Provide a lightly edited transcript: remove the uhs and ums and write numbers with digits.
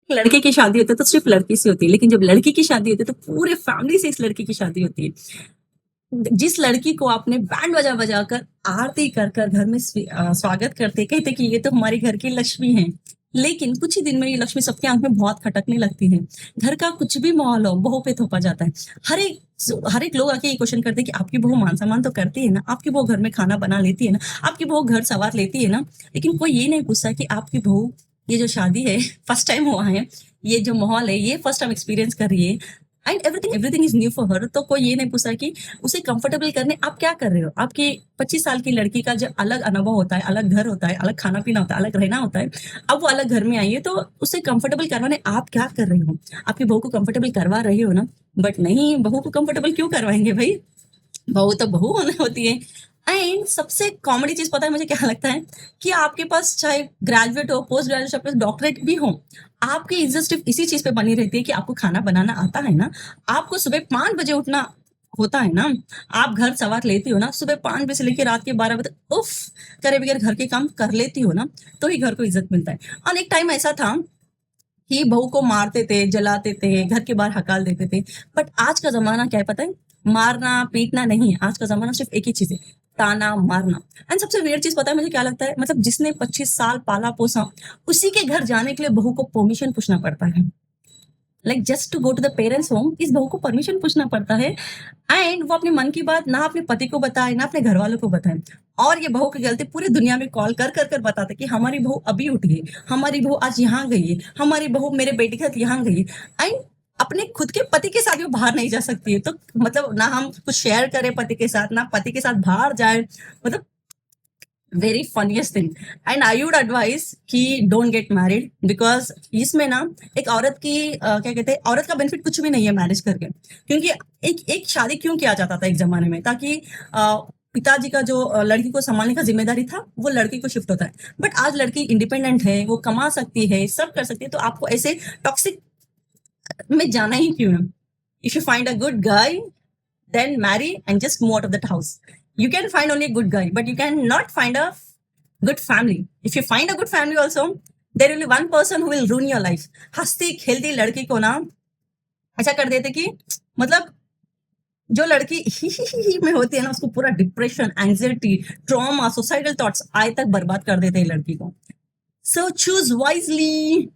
लड़के की शादी होती है तो सिर्फ लड़की से होती है, लेकिन जब लड़की की शादी होती है तो पूरे फैमिली से इस लड़की की शादी होती है। जिस लड़की को आपने बैंड बजा बजा कर आरती कर कर घर में स्वागत करते, कहते कि ये तो हमारे घर की लक्ष्मी है, लेकिन कुछ ही दिन में ये लक्ष्मी सबके आंख में बहुत खटकने लगती है। घर का कुछ भी माहौल हो बहू पे थोपा जाता है। हर एक लोग आके ये क्वेश्चन करते हैं कि आपकी बहू मान सम्मान तो करती है ना, आपकी बहू घर में खाना बना लेती है ना, आपकी बहू घर सवार लेती है ना। लेकिन कोई ये नहीं पूछता कि आपकी बहू, ये जो शादी है फर्स्ट टाइम हुआ है, ये जो माहौल है ये फर्स्ट टाइम एक्सपीरियंस कर रही है, and everything is new for her. तो कोई ये नहीं पूछा कि उसे कंफर्टेबल करने आप क्या कर रहे हो। आपकी 25 साल की लड़की का जो अलग अनुभव होता है, अलग घर होता है, अलग खाना पीना होता है, अलग रहना होता है, अब वो अलग घर में आई है तो उसे कंफर्टेबल करवाने आप क्या कर रहे हो। आपकी बहू को कंफर्टेबल करवा रहे हो ना, बट नहीं, बहू को कंफर्टेबल क्यों करवाएंगे भाई, बहू तो बहू होना होती है। एंड सबसे कॉमेडी चीज पता है मुझे क्या लगता है, कि आपके पास चाहे ग्रेजुएट हो, पोस्ट ग्रेजुएट हो, डॉक्टरेट भी हो, आपकी इज्जत सिर्फ इसी चीज पे बनी रहती है कि आपको खाना बनाना आता है ना, आपको सुबह 5 बजे उठना होता है ना, आप घर सवार लेती हो ना, सुबह 5 बजे से लेकर रात के 12 बजे तक उफ करे बगैर घर के काम कर लेती हो ना, तो ही घर को इज्जत मिलता है। और एक टाइम ऐसा था कि बहू को मारते थे, जलाते थे, घर के बाहर हकाल देते थे। बट आज का ज़माना क्या है पता है? मारना, पीटना नहीं है। आज का ज़माना सिर्फ़ एक ही चीज़ है, ताना मारना। एंड सबसे वियर्ड चीज़ पता है मुझे क्या लगता है? मतलब जिसने 25 साल पाला-पोसा, उसी के घर जाने के लिए बहू को परमिशन पूछना पड़ता है। Like just to go to the parents home इस बहू को परमिशन पूछना पड़ता है। एंड वो अपने मन की बात ना अपने पति को बताए, ना अपने घर वालों को बताए। और ये बहू की गलती पूरी दुनिया में कॉल कर कर कर बताते कि हमारी बहू अभी उठी है, हमारी बहू आज यहाँ गई है, हमारी बहू मेरे बेटे के साथ यहाँ गई है। एंड अपने खुद के पति के साथ भी बाहर नहीं जा सकती है। तो मतलब ना हम कुछ शेयर करें पति के साथ, ना पति के साथ बाहर जाए। मतलब very funniest thing. And I would advise कि डोंट गेट मैरिड, बिकॉज इसमें ना एक औरत की क्या कहते हैं, औरत का बेनिफिट कुछ भी नहीं है मैरिज करके। क्योंकि एक एक शादी क्यों किया जाता था एक जमाने में, ताकि पिताजी का जो लड़की को संभालने का जिम्मेदारी था वो लड़की को शिफ्ट होता है। बट आज लड़की इंडिपेंडेंट है, वो कमा सकती है, सब कर सकती है, तो आपको ऐसे टॉक्सिक में जाना ही क्यों है। If you find a good guy, then marry and just move out of that house. You can find only a good guy, but you can not find a good family. If you find a good family also, there will be one person who will ruin your life. हंसती खेलती लड़की को ना ऐसा कर देते कि मतलब जो लड़की ही में होती है ना, उसको पूरा depression, anxiety, trauma, suicidal thoughts आए तक बर्बाद कर देते हैं लड़की को। So choose wisely.